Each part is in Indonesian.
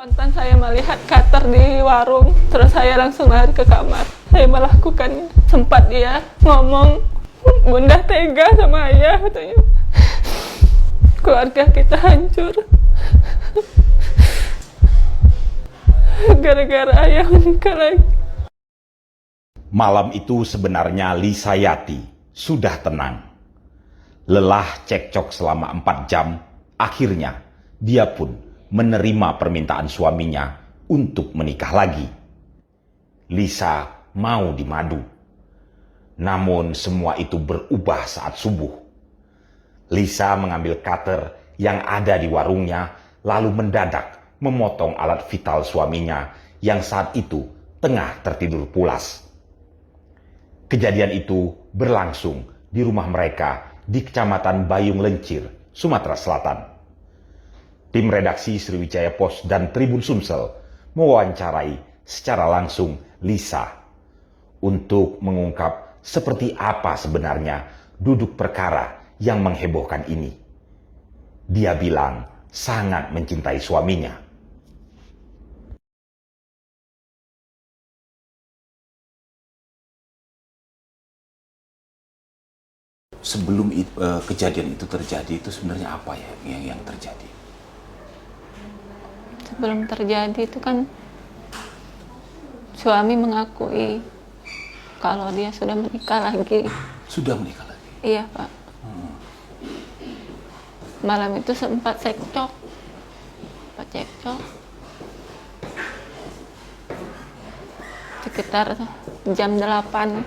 Spontan saya melihat cutter di warung, terus saya langsung lari ke kamar. Saya melakukannya. Sempat dia ngomong, "Bunda tega sama ayah," katanya. "Keluarga kita hancur gara-gara ayah menikah lagi." Malam itu sebenarnya Lisa Yati sudah tenang. Lelah cekcok selama 4 jam, akhirnya dia pun menerima permintaan suaminya untuk menikah lagi. Lisa mau dimadu. Namun semua itu berubah saat subuh. Lisa mengambil cutter yang ada di warungnya lalu mendadak memotong alat vital suaminya yang saat itu tengah tertidur pulas. Kejadian itu berlangsung di rumah mereka di Kecamatan Bayung Lencir, Sumatera Selatan. Tim redaksi Sriwijaya Post dan Tribun Sumsel mewawancarai secara langsung Lisa untuk mengungkap seperti apa sebenarnya duduk perkara yang menghebohkan ini. Dia bilang sangat mencintai suaminya. Sebelum kejadian itu terjadi, itu sebenarnya apa ya yang terjadi? Sebelum terjadi itu kan suami mengakui kalau dia sudah menikah lagi. Sudah menikah lagi? Iya, Pak. Malam itu sempat cekcok. Sekitar jam 8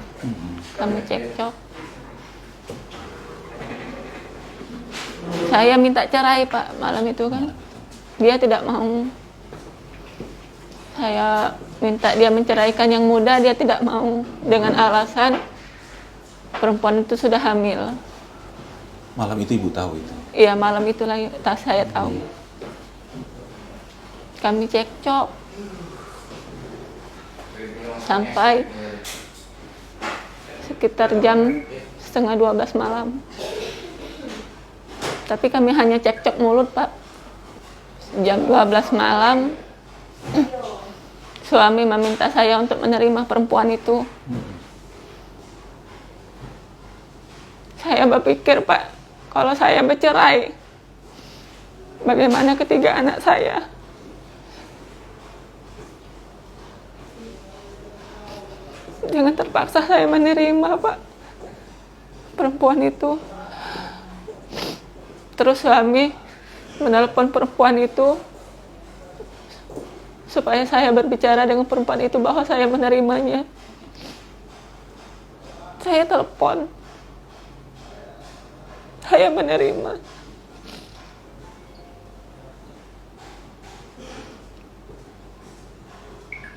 kami cekcok. Saya minta cerai, Pak, malam itu kan. Dia tidak mau. Saya minta dia menceraikan yang muda, dia tidak mau. Dengan alasan perempuan itu sudah hamil. Malam itu Ibu tahu itu? Iya, malam itulah saya tahu. Kami cekcok sampai sekitar jam setengah 12 malam. Tapi kami hanya cekcok mulut, Pak. Jam 12 malam, suami meminta saya untuk menerima perempuan itu. Saya berpikir, Pak, kalau saya bercerai, bagaimana ketiga anak saya? Jangan terpaksa saya menerima, Pak, perempuan itu. Terus suami menelpon perempuan itu supaya saya berbicara dengan perempuan itu bahwa saya menerimanya. Saya telepon. Saya menerima.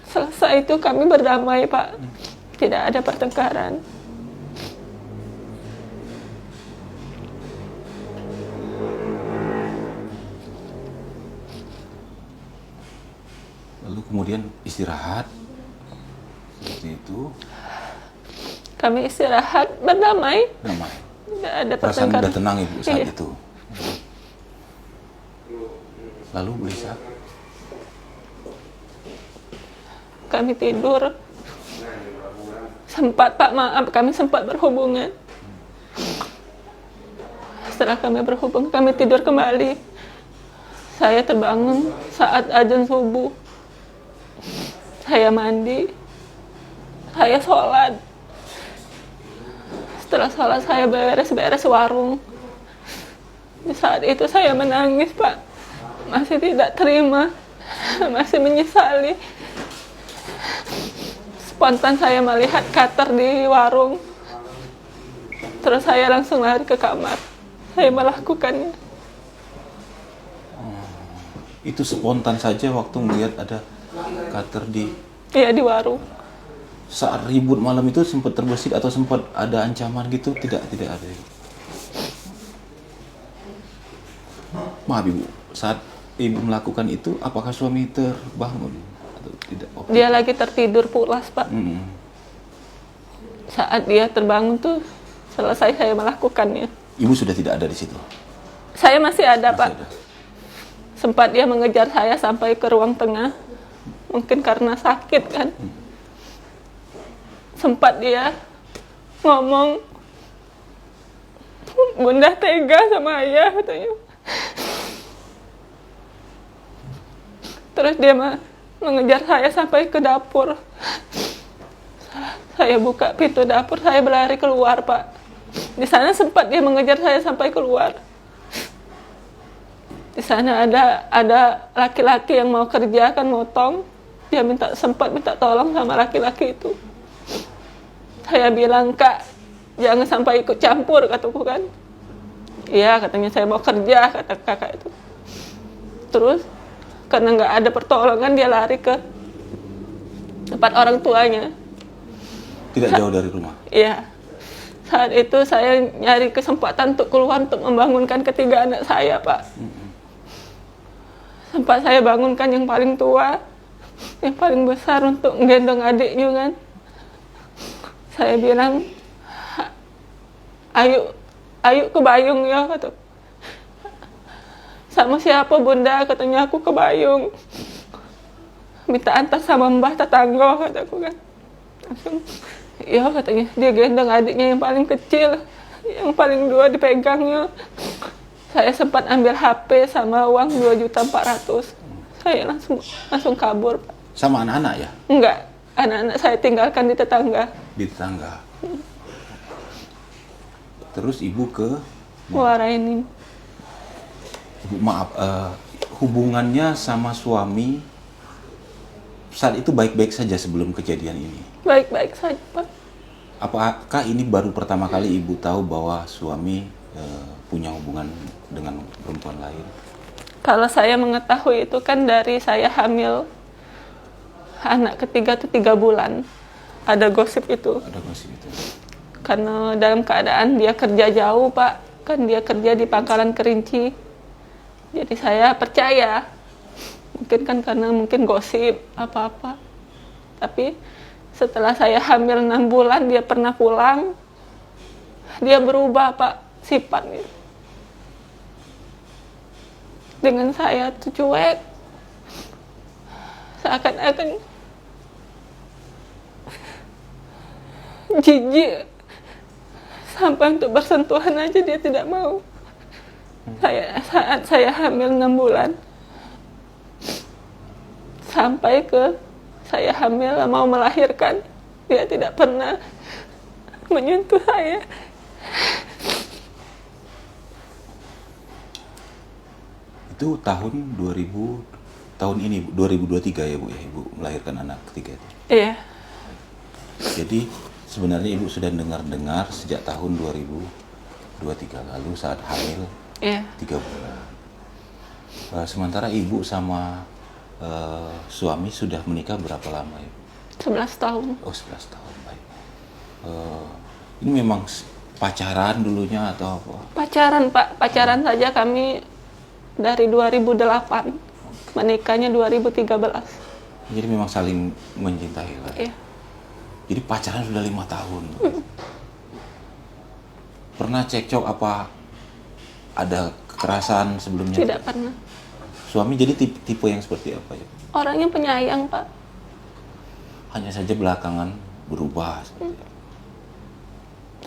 Selesai itu kami berdamai, Pak. Tidak ada pertengkaran. Lalu kemudian istirahat seperti itu. Kami istirahat, berdamai. Damai. Tidak ada Perasaan pertengkaran. udah tenang Ibu saat Iya. itu. Lalu Bu Lisa? Kami tidur. Sempat, Pak, maaf, kami sempat berhubungan. Setelah kami berhubungan, kami tidur kembali. Saya terbangun saat azan subuh. Saya mandi. Saya sholat. Setelah sholat, saya beres-beres warung. Di saat itu saya menangis, Pak. Masih tidak terima. Masih menyesali. Spontan saya melihat cutter di warung. Terus saya langsung lari ke kamar. Saya melakukannya. Itu spontan saja waktu melihat ada cutter di... Iya, di warung. Saat ribut malam itu sempat terbesit atau sempat ada ancaman gitu? Tidak ada. Maaf Ibu, saat Ibu melakukan itu apakah suami terbangun atau tidak? Dia lagi tertidur pulas, Pak. Saat dia terbangun tuh selesai saya melakukannya. Ibu sudah tidak ada di situ? Saya masih ada, Masih Pak. ada. Sempat dia mengejar saya sampai ke ruang tengah, mungkin karena sakit kan. Sempat dia ngomong, "Bunda tega sama ayah," katanya. Terus dia mengejar saya sampai ke dapur. Saya buka pintu dapur, saya berlari keluar, Pak. Di sana sempat dia mengejar saya sampai keluar. Di sana ada laki-laki yang mau kerja kan, motong. Dia sempat minta tolong sama laki-laki itu. Saya bilang, "Kak, jangan sampai ikut campur," kataku kan. "Iya," katanya, "saya mau kerja," kata kakak itu. Terus karena nggak ada pertolongan, dia lari ke tempat orang tuanya. Tidak jauh dari rumah? Iya. Saat itu saya nyari kesempatan untuk keluar untuk membangunkan ketiga anak saya, Pak. Sempat saya bangunkan yang paling tua, yang paling besar untuk gendong adiknya kan. Saya bilang, ayo ke Bayung ya," kata. "Sama siapa, Bunda?" Katanya, "Aku ke Bayung. Minta antar sama mbah tetangga," kataku kan. Langsung, "Iya," katanya. Dia gendong adiknya yang paling kecil, yang paling dua dipegangnya. Saya sempat ambil HP sama uang 2.400.000. Saya langsung kabur, Pak. Sama anak-anak ya? Enggak, anak-anak saya tinggalkan di tetangga. Di tetangga. Terus ibu ke Muaraenim. Ibu, maaf, hubungannya sama suami saat itu baik-baik saja sebelum kejadian ini? Baik-baik saja, Pak. Apakah ini baru pertama kali ibu tahu bahwa suami punya hubungan dengan perempuan lain? Kalau saya mengetahui itu kan dari saya hamil anak ketiga itu 3 bulan. Ada gosip itu. Ada gosip itu. Karena dalam keadaan dia kerja jauh, Pak. Kan dia kerja di Pangkalan Kerinci. Jadi saya percaya. Mungkin kan karena mungkin gosip apa-apa. Tapi setelah saya hamil 6 bulan, dia pernah pulang. Dia berubah, Pak, sifatnya. Dengan saya tuh cuek. Seakan-akan jijik. Sampai untuk bersentuhan aja dia tidak mau. Saat saya hamil 6 bulan. Sampai ke saya hamil mau melahirkan, dia tidak pernah menyentuh saya. Itu tahun 2000, tahun ini 2023 ya Bu ya, Ibu melahirkan anak ketiga itu? Iya. Jadi sebenarnya Ibu sudah dengar-dengar sejak tahun 2023 lalu saat hamil 3 bulan. Sementara Ibu sama suami sudah menikah berapa lama Ibu? 11 tahun. Oh 11 tahun, baik. Ini memang pacaran dulunya atau apa? Pacaran, Pak. Pacaran saja kami dari 2008. Menikahnya 2013. Jadi memang saling mencintai lah. Iya. Jadi pacaran sudah 5 tahun. Pernah cekcok apa? Ada kekerasan sebelumnya? Tidak pernah. Suami jadi tipe yang seperti apa ya? Orangnya penyayang, Pak. Hanya saja belakangan berubah.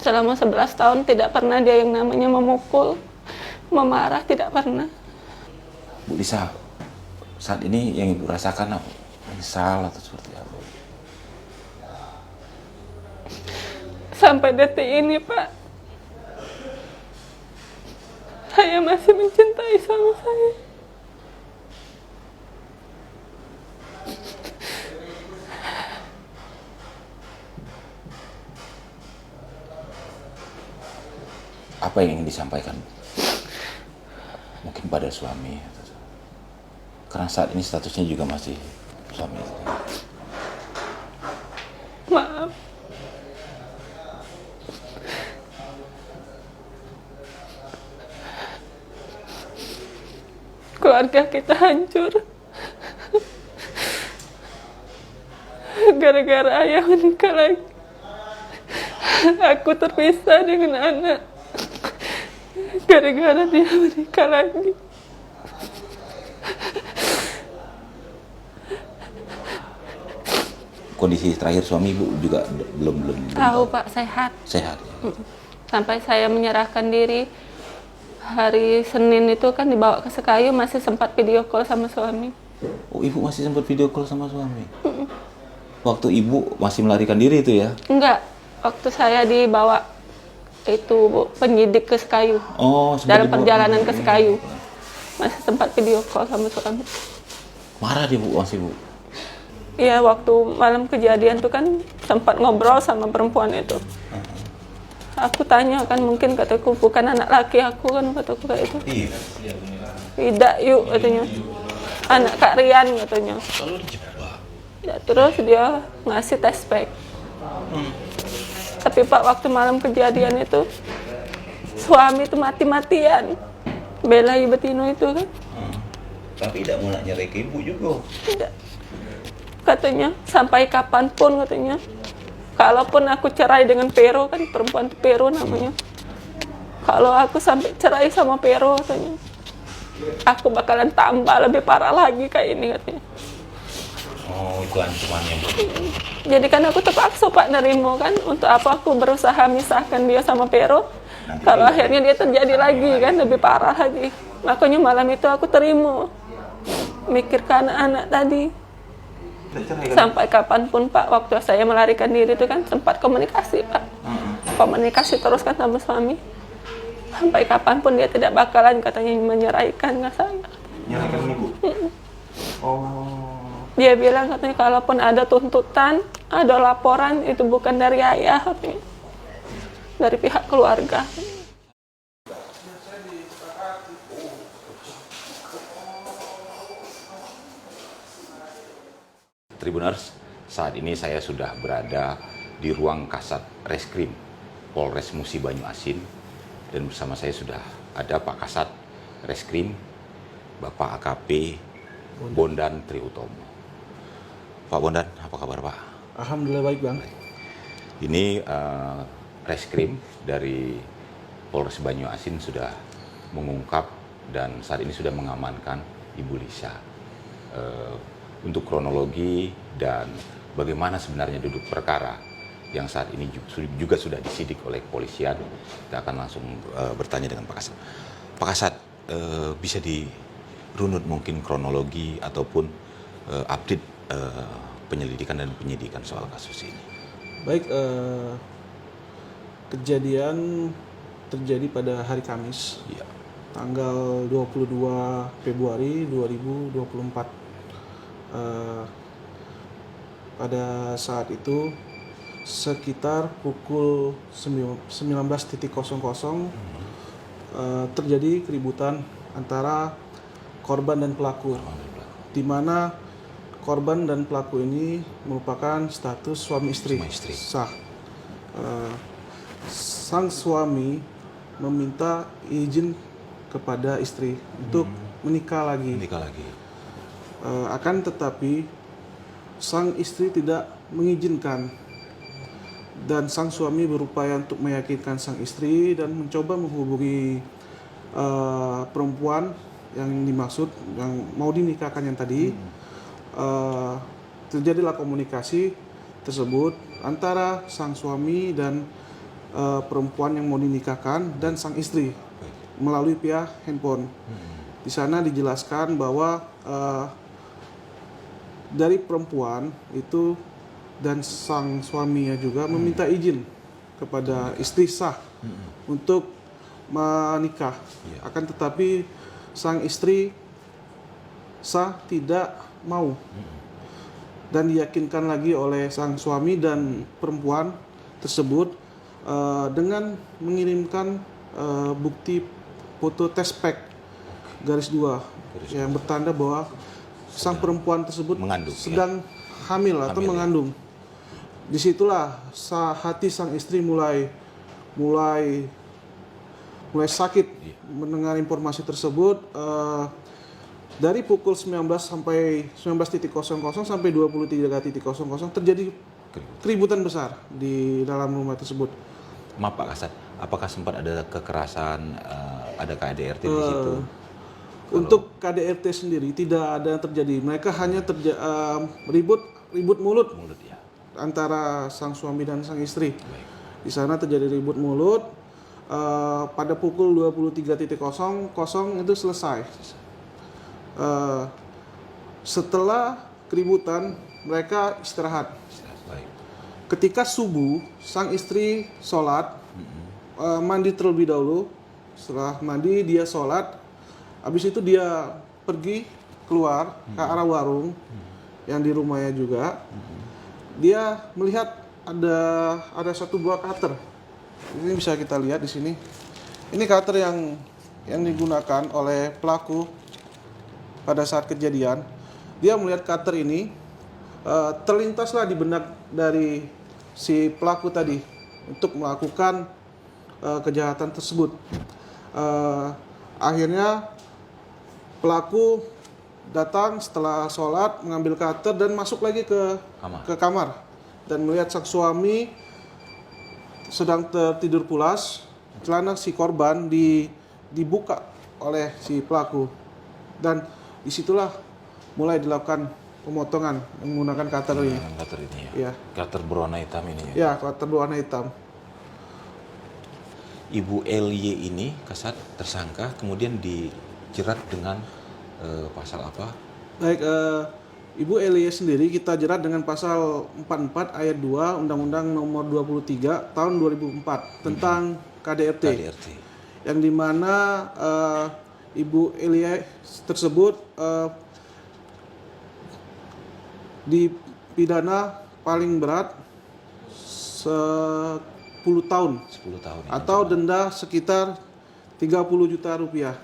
Selama 11 tahun tidak pernah dia yang namanya memukul, memarah, tidak pernah. Bu Lisa, saat ini yang Ibu rasakan apa? Menyesal atau seperti apa? Sampai detik ini, Pak, saya masih mencintai suami saya. Apa yang ingin disampaikan? Mungkin pada suami. Karena saat ini statusnya juga masih suami. Maaf. Keluarga kita hancur. Gara-gara ayah menikah lagi. Aku terpisah dengan anak. Gara-gara dia menikah lagi. kondisi terakhir suami ibu juga belum Tahu Pak, sehat. sehat. Sampai saya menyerahkan diri hari Senin itu kan dibawa ke Sekayu, masih sempat video call sama suami. Oh, ibu masih sempat video call sama suami? Waktu ibu masih melarikan diri itu ya? Enggak, waktu saya dibawa itu Bu, penyidik ke Sekayu. Oh, Dalam perjalanan ke Sekayu masih sempat video call sama suami. Marah dia Bu, masih Bu? Iya, waktu malam kejadian tuh kan sempat ngobrol sama perempuan itu. Aku tanya kan, mungkin kataku bukan anak laki aku kan, kataku kayak itu. Iya. Tidak yuk katanya, anak Kak Rian katanya. Ya, terus dia ngasih tes pack. Tapi Pak, waktu malam kejadian itu suami itu mati-matian bela Betino itu kan. Tapi tidak mau nyari ke ibu juga. Tidak. Katanya sampai kapanpun katanya. Kalaupun aku cerai dengan Pero, kan perempuan itu Pero namanya. Kalau aku sampai cerai sama Pero katanya, aku bakalan tambah lebih parah lagi kayak ini katanya. Oh, itu ancamannya Bu. Jadi kan aku terpaksa Pak nerimo kan, untuk apa aku berusaha misahkan dia sama Pero. Kalau akhirnya dia terjadi lagi kan lebih parah lagi. Makanya malam itu aku terima. Mikirkan anak-anak tadi. Sampai kapanpun Pak, waktu saya melarikan diri itu kan sempat komunikasi Pak. Komunikasi terus kan sama suami. Sampai kapanpun dia tidak bakalan katanya menyeraikan ke saya. Nyerahkan ibu? Oh. Dia bilang katanya kalaupun ada tuntutan, ada laporan, itu bukan dari ayah katanya. Dari pihak keluarga. Tribuners, saat ini saya sudah berada di ruang kasat Reskrim Polres Musi Banyu Asin, dan bersama saya sudah ada Pak Kasat Reskrim Bapak AKP Bondan Triutomo. Pak Bondan, apa kabar Pak? Alhamdulillah baik Bang. Ini Reskrim dari Polres Banyu Asin sudah mengungkap dan saat ini sudah mengamankan Ibu Lisa. Untuk kronologi dan bagaimana sebenarnya duduk perkara yang saat ini juga sudah disidik oleh kepolisian, kita akan langsung bertanya dengan Pak Kasat. Pak Kasat, bisa dirunut mungkin kronologi ataupun update penyelidikan dan penyidikan soal kasus ini? Baik, kejadian terjadi pada hari Kamis, Ya. tanggal 22 Februari 2024. Pada saat itu sekitar pukul 19.00 terjadi keributan antara korban dan pelaku, di mana korban dan pelaku ini merupakan status suami istri sah. Sang suami meminta izin kepada istri untuk menikah lagi. Akan tetapi sang istri tidak mengizinkan, dan sang suami berupaya untuk meyakinkan sang istri dan mencoba menghubungi perempuan yang dimaksud, yang mau dinikahkan yang tadi. Terjadilah komunikasi tersebut antara sang suami dan perempuan yang mau dinikahkan dan sang istri melalui via handphone. Di sana dijelaskan bahwa dari perempuan itu dan sang suaminya juga meminta izin kepada istri sah untuk menikah. Akan tetapi sang istri sah tidak mau, dan diyakinkan lagi oleh sang suami dan perempuan tersebut dengan mengirimkan bukti foto tes pack (garis 2) yang bertanda bahwa sang perempuan tersebut sedang hamil atau mengandung. Disitulah hati sang istri mulai sakit mendengar informasi tersebut. Dari pukul 19 sampai 19.00 sampai 23.00 terjadi keributan besar di dalam rumah tersebut. Maaf Pak Kasat, apakah sempat ada kekerasan, ada KDRT di situ? Untuk KDRT sendiri tidak ada yang terjadi. Mereka hanya ribut mulut. antara sang suami dan sang istri. Di sana terjadi ribut mulut. Pada pukul 23.00 itu selesai. Setelah keributan, mereka istirahat. Ketika subuh, sang istri sholat, mandi terlebih dahulu. Setelah mandi, dia sholat. Habis itu dia pergi keluar ke arah warung yang di rumahnya juga. Dia melihat ada satu buah cutter. Ini bisa kita lihat di sini. Ini cutter yang digunakan oleh pelaku pada saat kejadian. Dia melihat cutter ini, terlintaslah di benak dari si pelaku tadi untuk melakukan kejahatan tersebut. Akhirnya pelaku datang setelah sholat, mengambil cutter dan masuk lagi ke kamar dan melihat sang suami sedang tertidur pulas. Celana si korban dibuka oleh si pelaku dan disitulah mulai dilakukan pemotongan menggunakan cutter ini. Cutter ini ya. Ya. Cutter berwarna hitam ini ya. Ya, cutter berwarna hitam. Ibu LY ini kasat tersangka kemudian dijerat dengan pasal apa? Baik, Ibu LY sendiri kita jerat dengan pasal 44 ayat 2 Undang-Undang Nomor 23 tahun 2004 tentang KDRT. Yang dimana Ibu LY tersebut dipidana paling berat 10 tahun. 10 tahun. Atau denda sekitar 30 juta rupiah.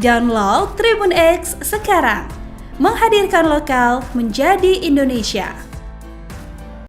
Download Tribun X sekarang, menghadirkan lokal menjadi Indonesia.